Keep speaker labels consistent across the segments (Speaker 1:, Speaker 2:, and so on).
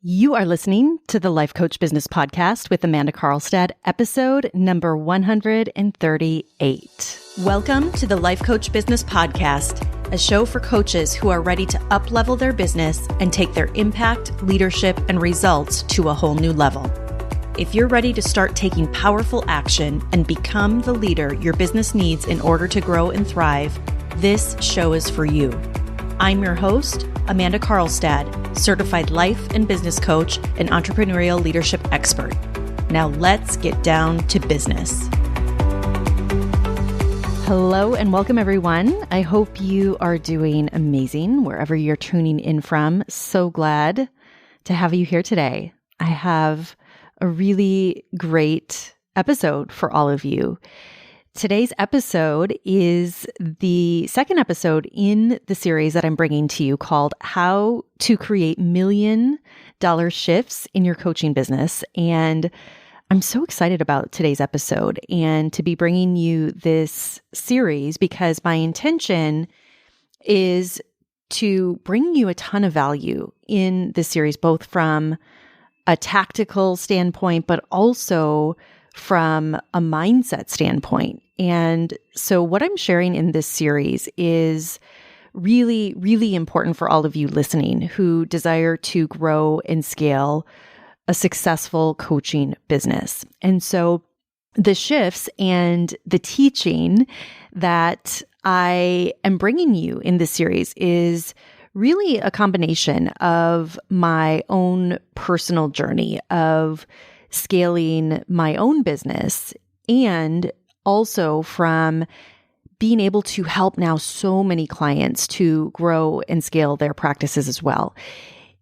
Speaker 1: You are listening to the Life Coach Business Podcast with Amanda Carlstad, episode number 138. Welcome to the Life Coach Business Podcast, a show for coaches who are ready to up-level their business and take their impact, leadership, and results to a whole new level. If you're ready to start taking powerful action and become the leader your business needs in order to grow and thrive, this show is for you. I'm your host, Amanda Carlstad, certified life and business coach and entrepreneurial leadership expert. Now let's get down to business. Hello and welcome everyone. I hope you are doing amazing wherever you're tuning in from. So glad to have you here today. I have a really great episode for all of you. Today's episode is the second episode in the series that I'm bringing to you called How to Create $1 Million Shifts in Your Coaching Business. And I'm so excited about today's episode and to be bringing you this series because my intention is to bring you a ton of value in this series, both from a tactical standpoint, but also from a mindset standpoint. And so what I'm sharing in this series is really, really important for all of you listening who desire to grow and scale a successful coaching business. And so the shifts and the teaching that I am bringing you in this series is really a combination of my own personal journey of scaling my own business and also from being able to help now so many clients to grow and scale their practices as well.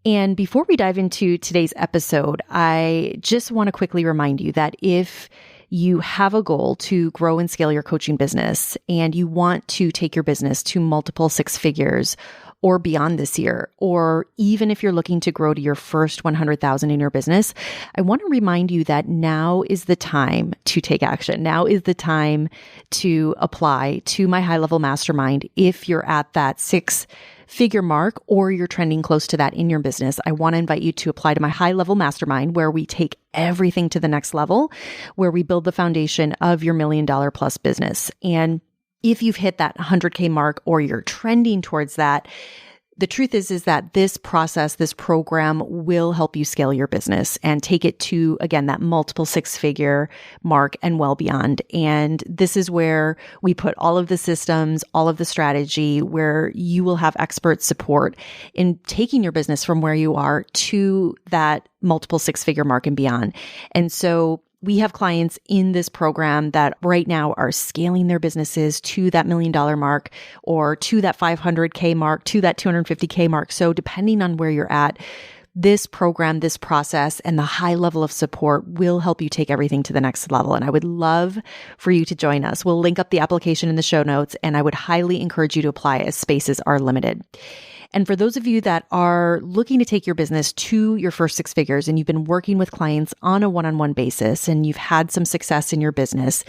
Speaker 1: And before we dive into today's episode, I just want to quickly remind you that if you have a goal to grow and scale your coaching business and you want to take your business to multiple six figures or beyond this year, or even if you're looking to grow to your first 100,000 in your business, I want to remind you that now is the time to take action. Now is the time to apply to my high-level mastermind. If you're at that six-figure mark or you're trending close to that in your business, I want to invite you to apply to my high-level mastermind where we take everything to the next level, where we build the foundation of your $1 million plus business. And if you've hit that 100K mark or you're trending towards that, the truth is that this process, this program will help you scale your business and take it to, again, that multiple six-figure mark and well beyond. And this is where we put all of the systems, all of the strategy, where you will have expert support in taking your business from where you are to that multiple six-figure mark and beyond. And so we have clients in this program that right now are scaling their businesses to that $1 million mark or to that 500K mark, to that 250K mark. So depending on where you're at, this program, this process, and the high level of support will help you take everything to the next level. And I would love for you to join us. We'll link up the application in the show notes, and I would highly encourage you to apply as spaces are limited. And for those of you that are looking to take your business to your first six figures and you've been working with clients on a one-on-one basis and you've had some success in your business,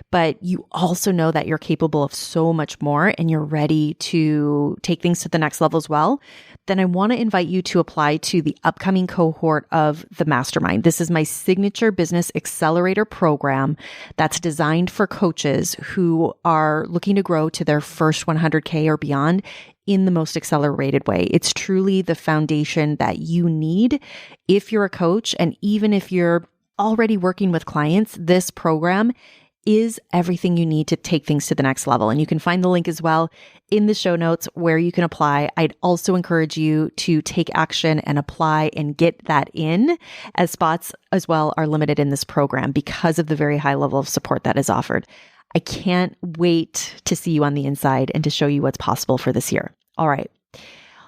Speaker 1: but you also know that you're capable of so much more and you're ready to take things to the next level as well, then I want to invite you to apply to the upcoming cohort of the Mastermind. This is my signature business accelerator program that's designed for coaches who are looking to grow to their first 100K or beyond in the most accelerated way. It's truly the foundation that you need if you're a coach. And even if you're already working with clients, this program is everything you need to take things to the next level. And you can find the link as well in the show notes where you can apply. I'd also encourage you to take action and apply and get that in, as spots as well are limited in this program because of the very high level of support that is offered. I can't wait to see you on the inside and to show you what's possible for this year. All right,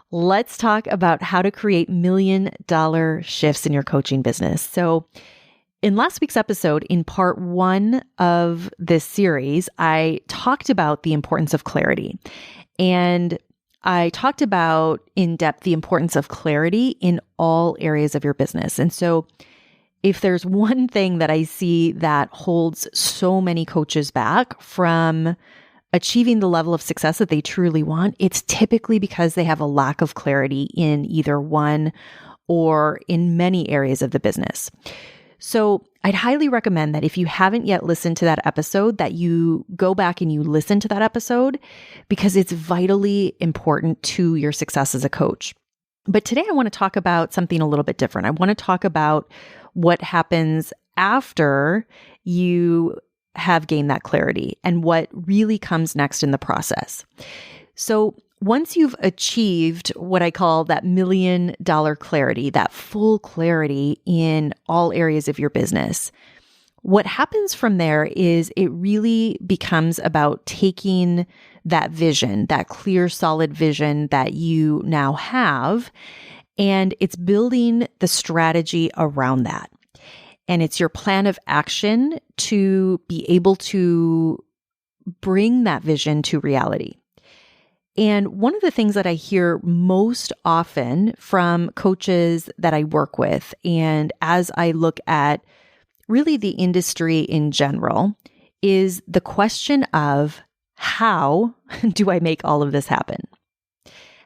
Speaker 1: let's talk about how to create $1 million shifts in your coaching business. So in last week's episode, in part one of this series, I talked about the importance of clarity. And I talked about in depth the importance of clarity in all areas of your business. And so if there's one thing that I see that holds so many coaches back from achieving the level of success that they truly want, it's typically because they have a lack of clarity in either one or in many areas of the business. So I'd highly recommend that if you haven't yet listened to that episode, that you go back and you listen to that episode because it's vitally important to your success as a coach. But today I want to talk about something a little bit different. I want to talk about what happens after you have gained that clarity and what really comes next in the process. So once you've achieved what I call that $1 million clarity, that full clarity in all areas of your business, what happens from there is it really becomes about taking that vision, that clear, solid vision that you now have, and it's building the strategy around that. And it's your plan of action to be able to bring that vision to reality. And one of the things that I hear most often from coaches that I work with, and as I look at really the industry in general, is the question of how do I make all of this happen?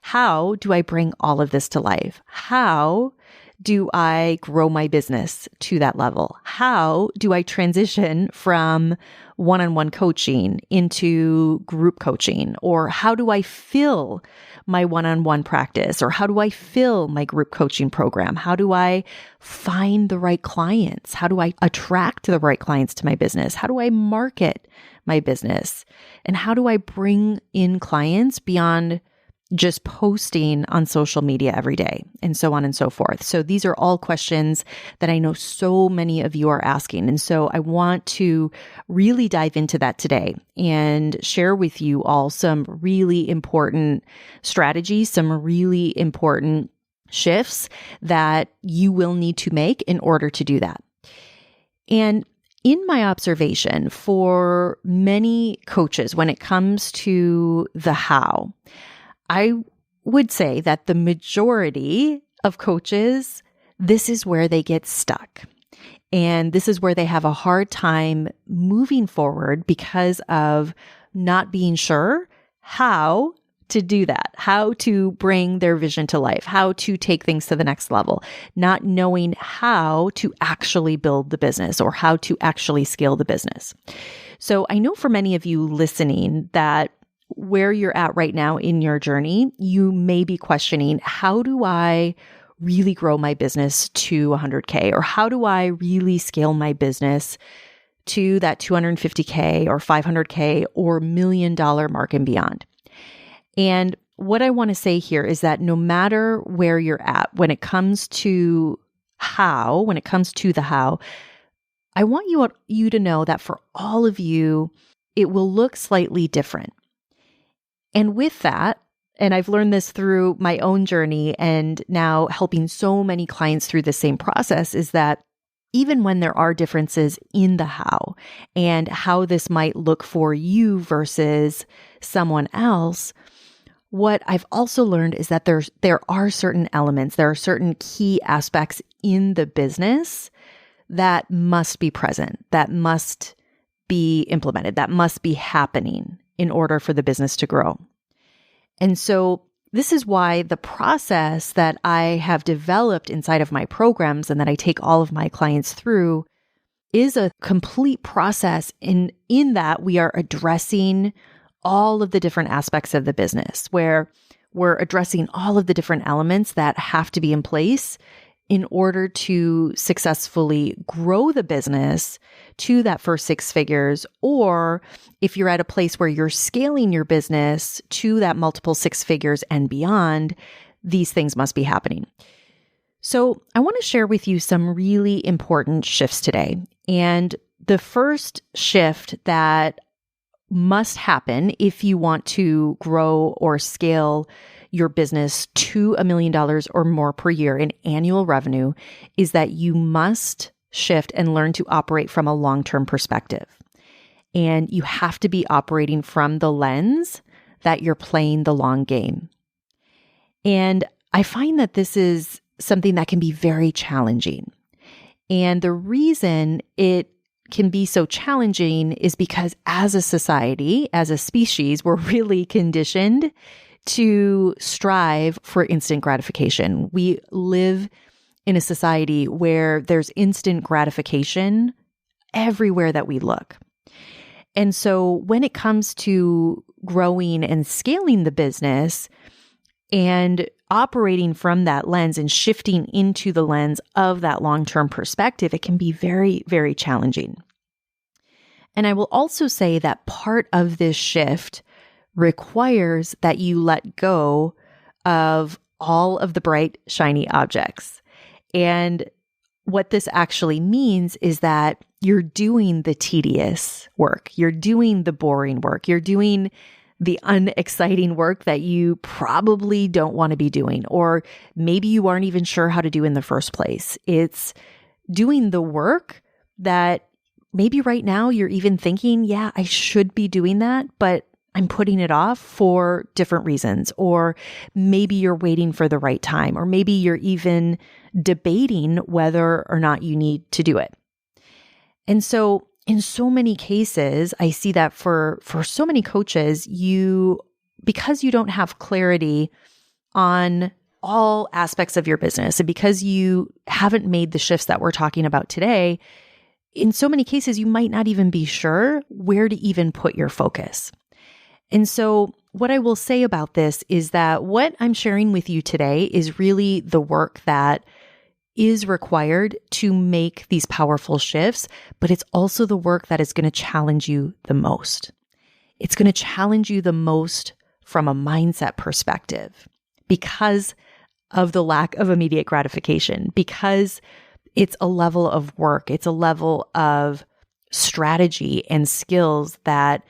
Speaker 1: How do I bring all of this to life? How do I grow my business to that level? How do I transition from one-on-one coaching into group coaching? Or how do I fill my one-on-one practice? Or how do I fill my group coaching program? How do I find the right clients? How do I attract the right clients to my business? How do I market my business? And how do I bring in clients beyond just posting on social media every day, and so on and so forth? So these are all questions that I know so many of you are asking. And so I want to really dive into that today and share with you all some really important strategies, some really important shifts that you will need to make in order to do that. And in my observation, for many coaches, when it comes to the how, I would say that the majority of coaches, this is where they get stuck. And this is where they have a hard time moving forward because of not being sure how to do that, how to bring their vision to life, how to take things to the next level, not knowing how to actually build the business or how to actually scale the business. So I know for many of you listening that where you're at right now in your journey, you may be questioning, how do I really grow my business to 100K? Or how do I really scale my business to that 250K or 500K or $1 million mark and beyond? And what I want to say here is that no matter where you're at, when it comes to the how, I want you to know that for all of you, it will look slightly different. And with that, and I've learned this through my own journey and now helping so many clients through the same process, is that even when there are differences in the how and how this might look for you versus someone else, what I've also learned is that there are certain elements, there are certain key aspects in the business that must be present, that must be implemented, that must be happening in order for the business to grow. And so this is why the process that I have developed inside of my programs and that I take all of my clients through is a complete process in that we are addressing all of the different aspects of the business, where we're addressing all of the different elements that have to be in place in order to successfully grow the business to that first 6 figures, or if you're at a place where you're scaling your business to that multiple 6 figures and beyond, these things must be happening. So I want to share with you some really important shifts today. And the first shift that must happen if you want to grow or scale your business to $1 million or more per year in annual revenue is that you must shift and learn to operate from a long-term perspective. And you have to be operating from the lens that you're playing the long game. And I find that this is something that can be very challenging. And the reason it can be so challenging is because as a society, as a species, we're really conditioned to strive for instant gratification. We live in a society where there's instant gratification everywhere that we look. And so when it comes to growing and scaling the business and operating from that lens and shifting into the lens of that long-term perspective, it can be very, very challenging. And I will also say that part of this shift requires that you let go of all of the bright, shiny objects. And what this actually means is that you're doing the tedious work. You're doing the boring work. You're doing the unexciting work that you probably don't want to be doing, or maybe you aren't even sure how to do in the first place. It's doing the work that maybe right now you're even thinking, yeah, I should be doing that, but I'm putting it off for different reasons. Or maybe you're waiting for the right time, or maybe you're even debating whether or not you need to do it. And so in so many cases, I see that for so many coaches, because you don't have clarity on all aspects of your business, and because you haven't made the shifts that we're talking about today, in so many cases, you might not even be sure where to even put your focus. And so what I will say about this is that what I'm sharing with you today is really the work that is required to make these powerful shifts, but it's also the work that is going to challenge you the most. It's going to challenge you the most from a mindset perspective because of the lack of immediate gratification, because it's a level of work, it's a level of strategy and skills that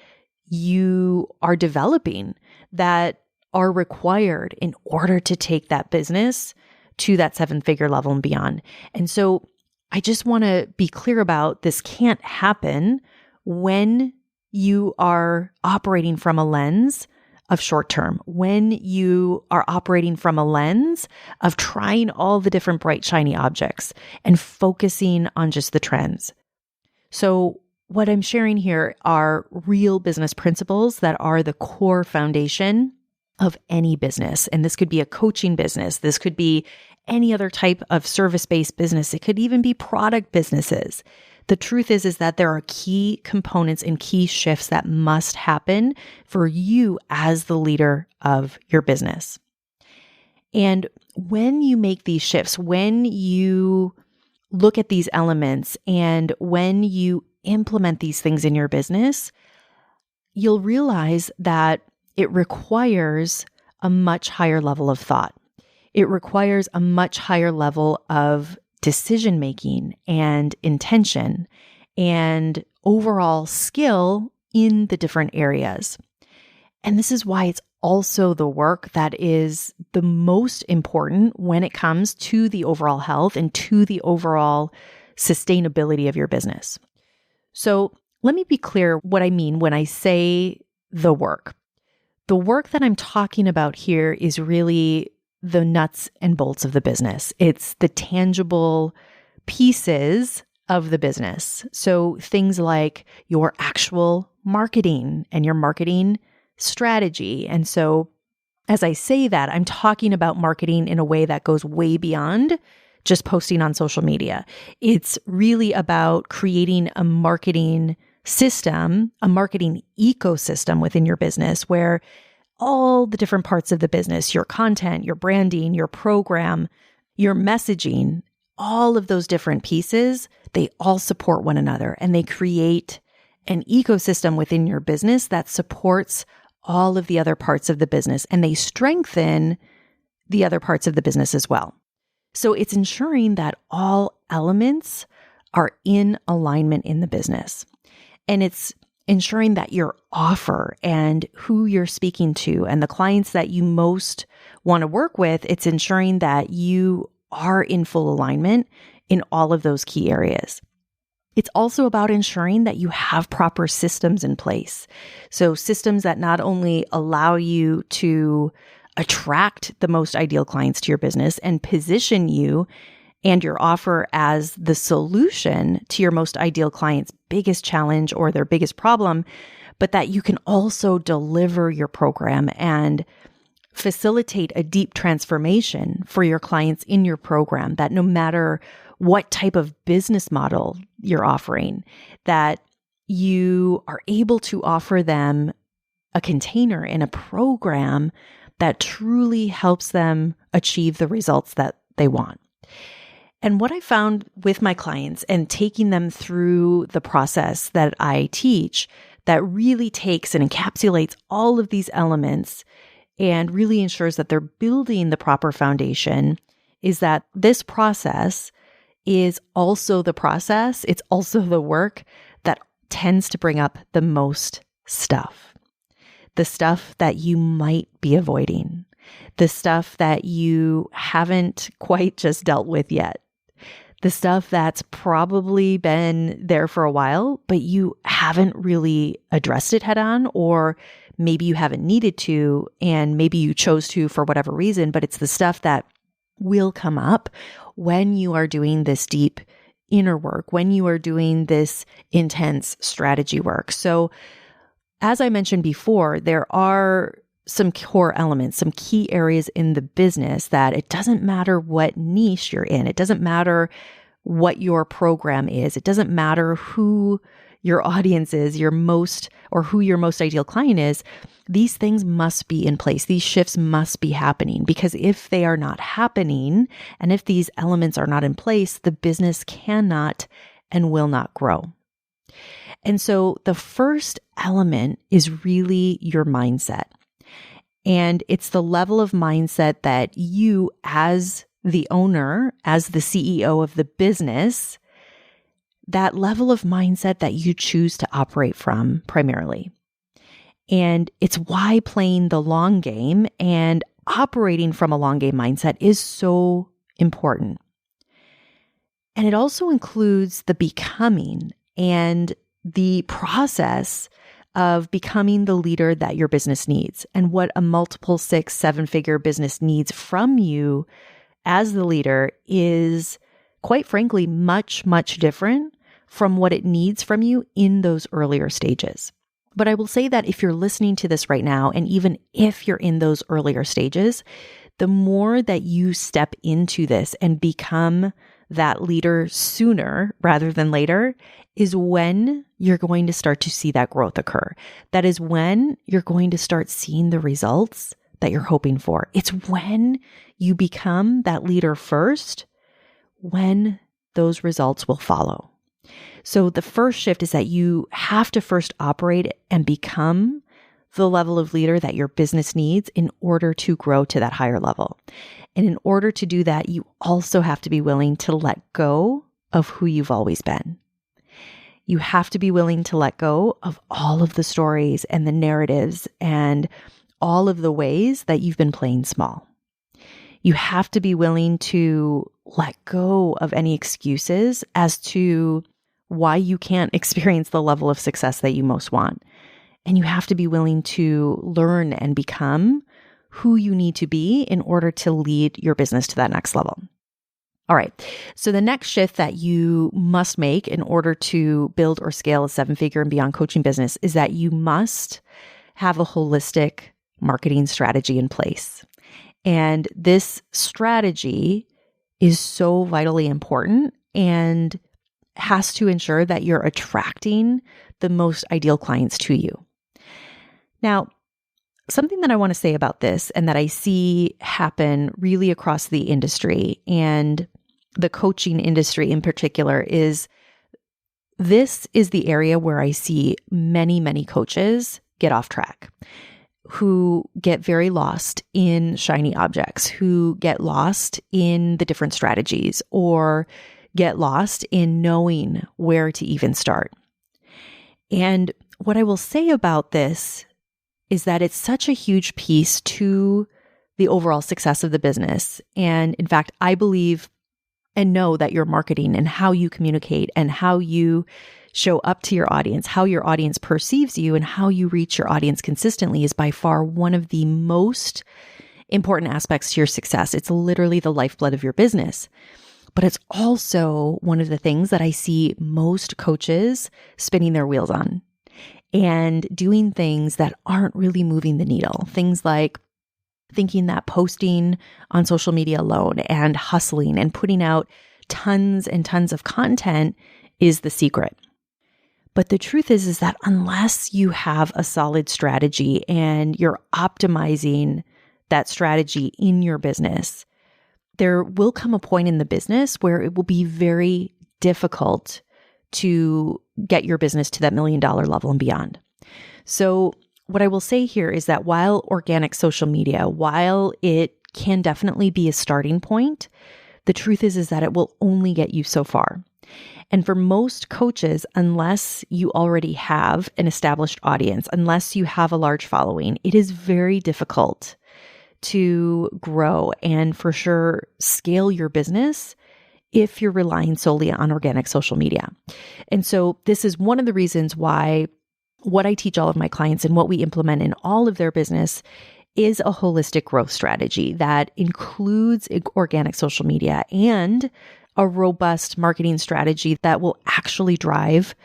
Speaker 1: you are developing that are required in order to take that business to that 7-figure level and beyond. And so I just want to be clear about this can't happen when you are operating from a lens of short term, when you are operating from a lens of trying all the different bright, shiny objects and focusing on just the trends. So what I'm sharing here are real business principles that are the core foundation of any business. And this could be a coaching business. This could be any other type of service-based business. It could even be product businesses. The truth is that there are key components and key shifts that must happen for you as the leader of your business. And when you make these shifts, when you look at these elements and when you implement these things in your business, you'll realize that it requires a much higher level of thought. It requires a much higher level of decision-making and intention and overall skill in the different areas. And this is why it's also the work that is the most important when it comes to the overall health and to the overall sustainability of your business. So let me be clear what I mean when I say the work. The work that I'm talking about here is really the nuts and bolts of the business. It's the tangible pieces of the business. So things like your actual marketing and your marketing strategy. And so as I say that, I'm talking about marketing in a way that goes way beyond just posting on social media. It's really about creating a marketing system, a marketing ecosystem within your business where all the different parts of the business, your content, your branding, your program, your messaging, all of those different pieces, they all support one another and they create an ecosystem within your business that supports all of the other parts of the business and they strengthen the other parts of the business as well. So it's ensuring that all elements are in alignment in the business. And it's ensuring that your offer and who you're speaking to and the clients that you most want to work with, it's ensuring that you are in full alignment in all of those key areas. It's also about ensuring that you have proper systems in place. So systems that not only allow you to attract the most ideal clients to your business and position you and your offer as the solution to your most ideal client's biggest challenge or their biggest problem, but that you can also deliver your program and facilitate a deep transformation for your clients in your program, that no matter what type of business model you're offering, that you are able to offer them a container and a program that truly helps them achieve the results that they want. And what I found with my clients and taking them through the process that I teach that really takes and encapsulates all of these elements and really ensures that they're building the proper foundation is that this process is also the process. It's also the work that tends to bring up the most stuff. The stuff that you might be avoiding. The stuff that you haven't quite just dealt with yet. The stuff that's probably been there for a while, but you haven't really addressed it head on, or maybe you haven't needed to, and maybe you chose to for whatever reason, but it's the stuff that will come up when you are doing this deep inner work, when you are doing this intense strategy work. So as I mentioned before, there are some core elements, some key areas in the business that it doesn't matter what niche you're in. It doesn't matter what your program is. It doesn't matter who your audience is, who your most ideal client is. These things must be in place. These shifts must be happening, because if they are not happening and if these elements are not in place, the business cannot and will not grow. And so the first element is really your mindset. And it's the level of mindset that you, as the owner, as the CEO of the business, that level of mindset that you choose to operate from primarily. And it's why playing the long game and operating from a long game mindset is so important. And it also includes the becoming and the process of becoming the leader that your business needs, and what a multiple 6, 7-figure business needs from you as the leader is, quite frankly, much, much different from what it needs from you in those earlier stages. But I will say that if you're listening to this right now, and even if you're in those earlier stages, the more that you step into this and become that leader sooner rather than later is when you're going to start to see that growth occur. That is when you're going to start seeing the results that you're hoping for. It's when you become that leader first, when those results will follow. So the first shift is that you have to first operate and become the level of leader that your business needs in order to grow to that higher level. And in order to do that, you also have to be willing to let go of who you've always been. You have to be willing to let go of all of the stories and the narratives and all of the ways that you've been playing small. You have to be willing to let go of any excuses as to why you can't experience the level of success that you most want. And you have to be willing to learn and become who you need to be in order to lead your business to that next level. All right. So the next shift that you must make in order to build or scale a 7-figure and beyond coaching business is that you must have a holistic marketing strategy in place. And this strategy is so vitally important and has to ensure that you're attracting the most ideal clients to you. Now, something that I want to say about this and that I see happen really across the industry and the coaching industry in particular is this is the area where I see many, many coaches get off track, who get very lost in shiny objects, who get lost in the different strategies or get lost in knowing where to even start. And what I will say about this is that it's such a huge piece to the overall success of the business. And in fact, I believe and know that your marketing and how you communicate and how you show up to your audience, how your audience perceives you and how you reach your audience consistently is by far one of the most important aspects to your success. It's literally the lifeblood of your business. But it's also one of the things that I see most coaches spinning their wheels on and doing things that aren't really moving the needle. Things like thinking that posting on social media alone and hustling and putting out tons and tons of content is the secret. But the truth is that unless you have a solid strategy and you're optimizing that strategy in your business, there will come a point in the business where it will be very difficult to get your business to that $1 million level and beyond. So what I will say here is that while organic social media, while it can definitely be a starting point, the truth is that it will only get you so far. And for most coaches, unless you already have an established audience, unless you have a large following, it is very difficult to grow and for sure scale your business if you're relying solely on organic social media. And so this is one of the reasons why what I teach all of my clients and what we implement in all of their business is a holistic growth strategy that includes organic social media and a robust marketing strategy that will actually drive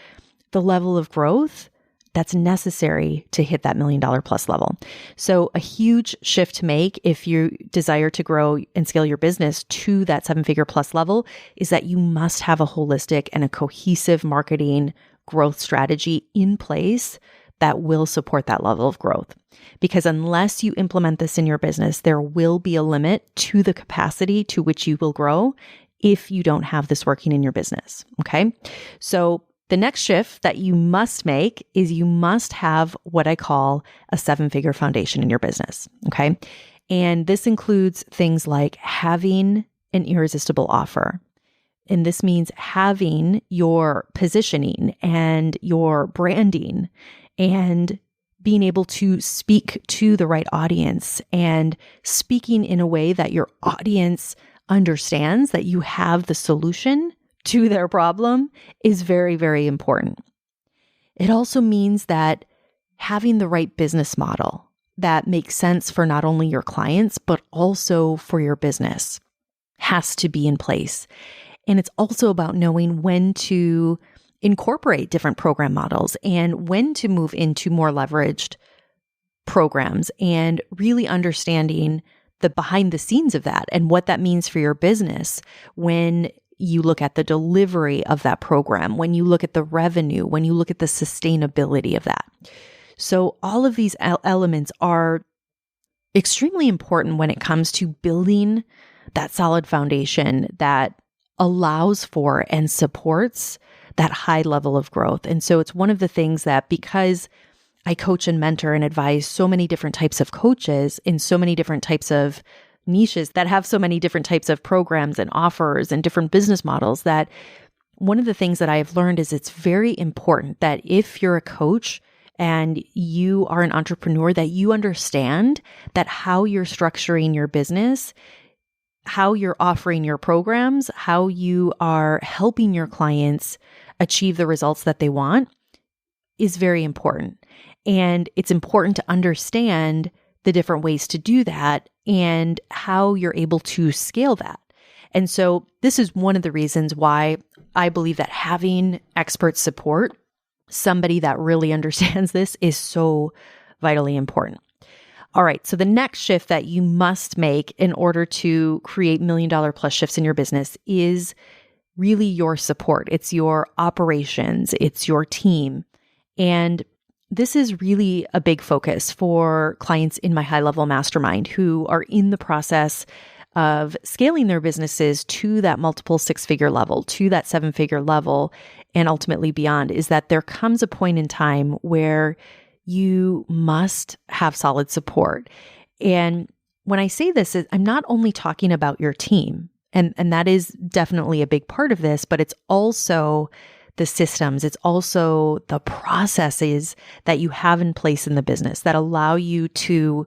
Speaker 1: the level of growth that's necessary to hit that $1 million plus level. So a huge shift to make if you desire to grow and scale your business to that 7-figure plus level is that you must have a holistic and a cohesive marketing growth strategy in place that will support that level of growth. Because unless you implement this in your business, there will be a limit to the capacity to which you will grow if you don't have this working in your business. Okay. So the next shift that you must make is you must have what I call a 7-figure foundation in your business. Okay. And this includes things like having an irresistible offer. And this means having your positioning and your branding and being able to speak to the right audience and speaking in a way that your audience understands that you have the solution to their problem is very, very important. It also means that having the right business model that makes sense for not only your clients, but also for your business has to be in place. And it's also about knowing when to incorporate different program models and when to move into more leveraged programs and really understanding the behind the scenes of that and what that means for your business when you look at the delivery of that program, when you look at the revenue, when you look at the sustainability of that. So all of these elements are extremely important when it comes to building that solid foundation that allows for and supports that high level of growth. And so it's one of the things that because I coach and mentor and advise so many different types of coaches in so many different types of niches that have so many different types of programs and offers and different business models, that one of the things that I have learned is it's very important that if you're a coach and you are an entrepreneur, that you understand that how you're structuring your business, how you're offering your programs, how you are helping your clients achieve the results that they want is very important. And it's important to understand the different ways to do that and how you're able to scale that. And so this is one of the reasons why I believe that having expert support, somebody that really understands this, is so vitally important. All right. So the next shift that you must make in order to create $1 million plus shifts in your business is really your support. It's your operations. It's your team. And this is really a big focus for clients in my high-level mastermind who are in the process of scaling their businesses to that multiple 6-figure level, to that 7-figure level, and ultimately beyond, is that there comes a point in time where you must have solid support. And when I say this, I'm not only talking about your team, and that is definitely a big part of this, but it's also the systems, it's also the processes that you have in place in the business that allow you to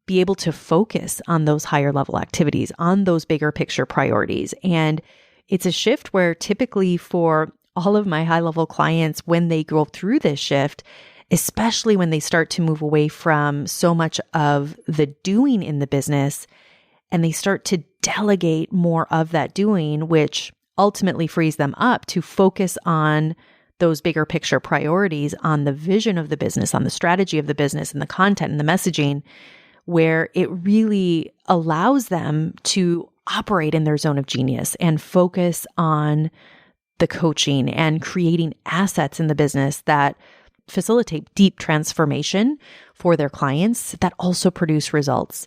Speaker 1: be able to focus on those higher level activities, on those bigger picture priorities. And it's a shift where typically for all of my high level clients, when they go through this shift, especially when they start to move away from so much of the doing in the business and they start to delegate more of that doing, which ultimately frees them up to focus on those bigger picture priorities, on the vision of the business, on the strategy of the business and the content and the messaging. where it really allows them to operate in their zone of genius and focus on the coaching and creating assets in the business that facilitate deep transformation for their clients that also produce results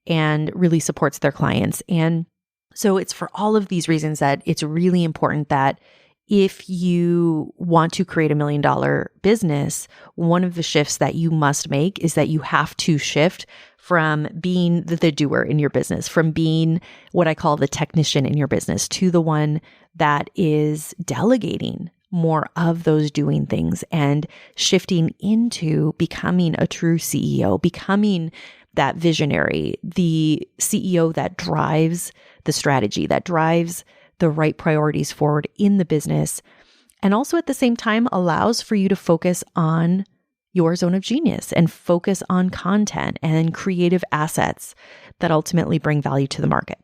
Speaker 1: and really supports their clients. And so it's for all of these reasons that it's really important that if you want to create $1 million business, one of the shifts that you must make is that you have to shift from being the doer in your business, from being what I call the technician in your business, to the one that is delegating more of those doing things and shifting into becoming a true CEO, becoming that visionary, the CEO that drives the strategy, that drives the right priorities forward in the business, and also at the same time allows for you to focus on your zone of genius and focus on content and creative assets that ultimately bring value to the market.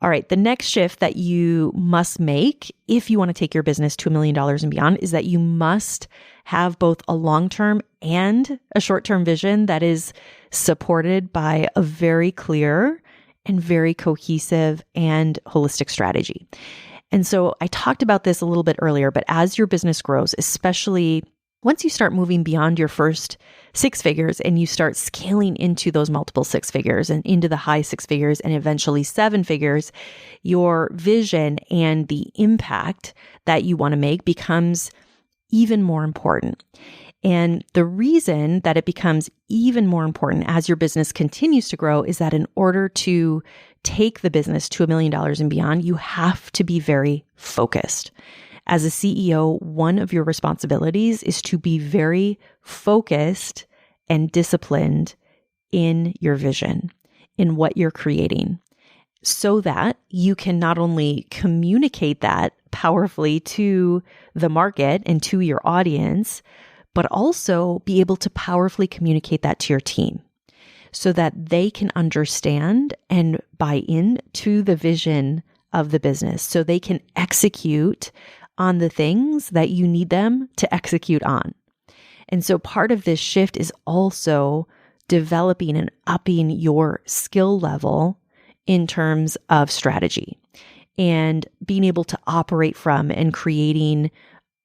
Speaker 1: All right, the next shift that you must make if you want to take your business to $1 million and beyond is that you must have both a long-term and a short-term vision that is supported by a very clear and very cohesive and holistic strategy. And so I talked about this a little bit earlier, but as your business grows, especially once you start moving beyond your first 6 figures and you start scaling into those multiple 6 figures and into the high 6 figures and eventually 7 figures, your vision and the impact that you want to make becomes even more important. And the reason that it becomes even more important as your business continues to grow is that in order to take the business to $1 million and beyond, you have to be very focused. As a CEO, one of your responsibilities is to be very focused and disciplined in your vision, in what you're creating, so that you can not only communicate that powerfully to the market and to your audience, but also be able to powerfully communicate that to your team so that they can understand and buy into the vision of the business, so they can execute on the things that you need them to execute on. And so part of this shift is also developing and upping your skill level in terms of strategy and being able to operate from and creating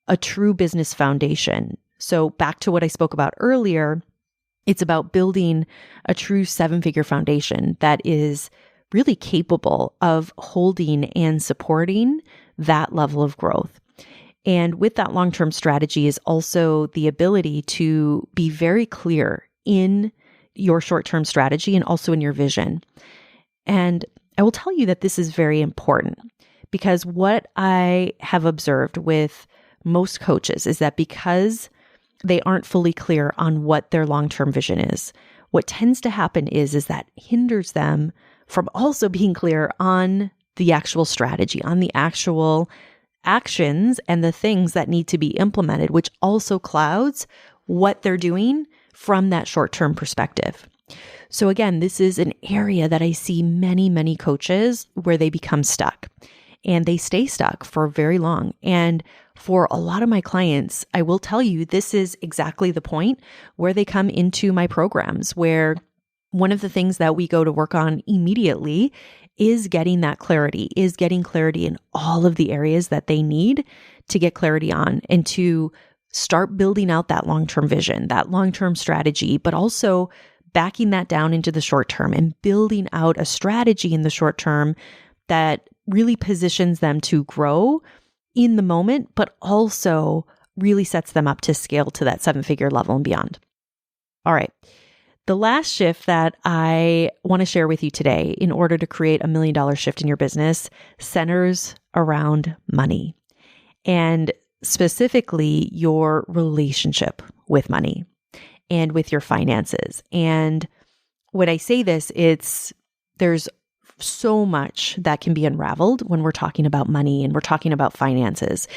Speaker 1: a true business foundation. So back to what I spoke about earlier, it's about building a true 7-figure foundation that is really capable of holding and supporting that level of growth. And with that long-term strategy is also the ability to be very clear in your short-term strategy and also in your vision. And I will tell you that this is very important because what I have observed with most coaches is that because they aren't fully clear on what their long-term vision is, what tends to happen is that hinders them from also being clear on the actual strategy, on the actual actions and the things that need to be implemented, which also clouds what they're doing from that short-term perspective. So again, this is an area that I see many, many coaches where they become stuck and they stay stuck for very long. And for a lot of my clients, I will tell you, this is exactly the point where they come into my programs, where one of the things that we go to work on immediately is getting that clarity, is getting clarity in all of the areas that they need to get clarity on and to start building out that long-term vision, that long-term strategy, but also backing that down into the short term and building out a strategy in the short term that really positions them to grow in the moment, but also really sets them up to scale to that 7-figure level and beyond. All right. The last shift that I want to share with you today in order to create $1 million shift in your business centers around money and specifically your relationship with money and with your finances. And when I say this, there's so much that can be unraveled when we're talking about money and we're talking about finances,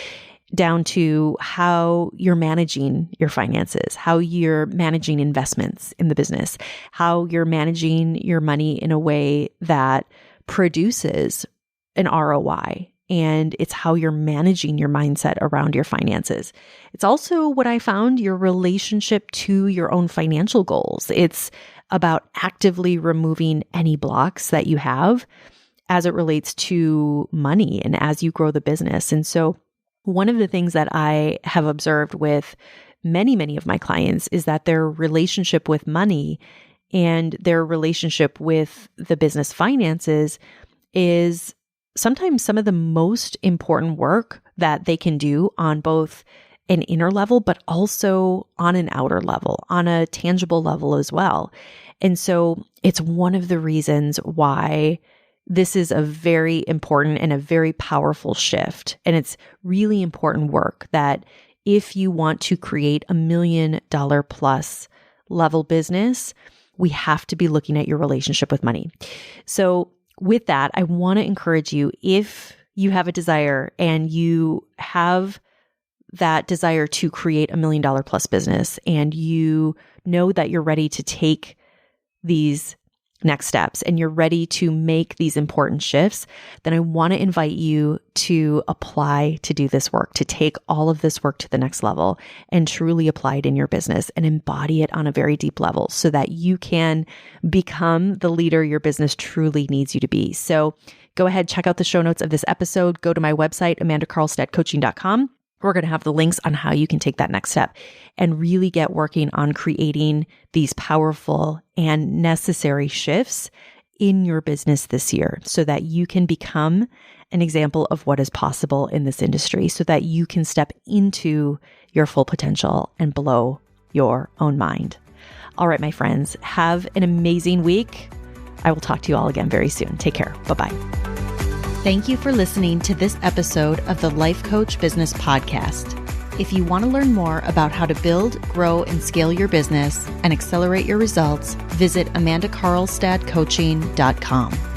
Speaker 1: down to how you're managing your finances, how you're managing investments in the business, how you're managing your money in a way that produces an ROI. And it's how you're managing your mindset around your finances. It's also what I found, your relationship to your own financial goals. It's about actively removing any blocks that you have as it relates to money and as you grow the business. And so one of the things that I have observed with many of my clients is that their relationship with money and their relationship with the business finances is sometimes some of the most important work that they can do on both an inner level, but also on an outer level, on a tangible level as well. And so it's one of the reasons why this is a very important and a very powerful shift. And it's really important work that if you want to create $1 million plus level business, we have to be looking at your relationship with money. So with that, I want to encourage you, if you have a desire and you have that desire to create $1 million plus business and you know that you're ready to take these next steps and you're ready to make these important shifts, then I want to invite you to apply to do this work, to take all of this work to the next level and truly apply it in your business and embody it on a very deep level so that you can become the leader your business truly needs you to be. So go ahead, check out the show notes of this episode. Go to my website, amandakarlstadcoaching.com. We're going to have the links on how you can take that next step and really get working on creating these powerful and necessary shifts in your business this year so that you can become an example of what is possible in this industry, so that you can step into your full potential and blow your own mind. All right, my friends, have an amazing week. I will talk to you all again very soon. Take care. Bye-bye. Thank you for listening to this episode of the Life Coach Business Podcast. If you want to learn more about how to build, grow, and scale your business and accelerate your results, visit amandakarlstadcoaching.com.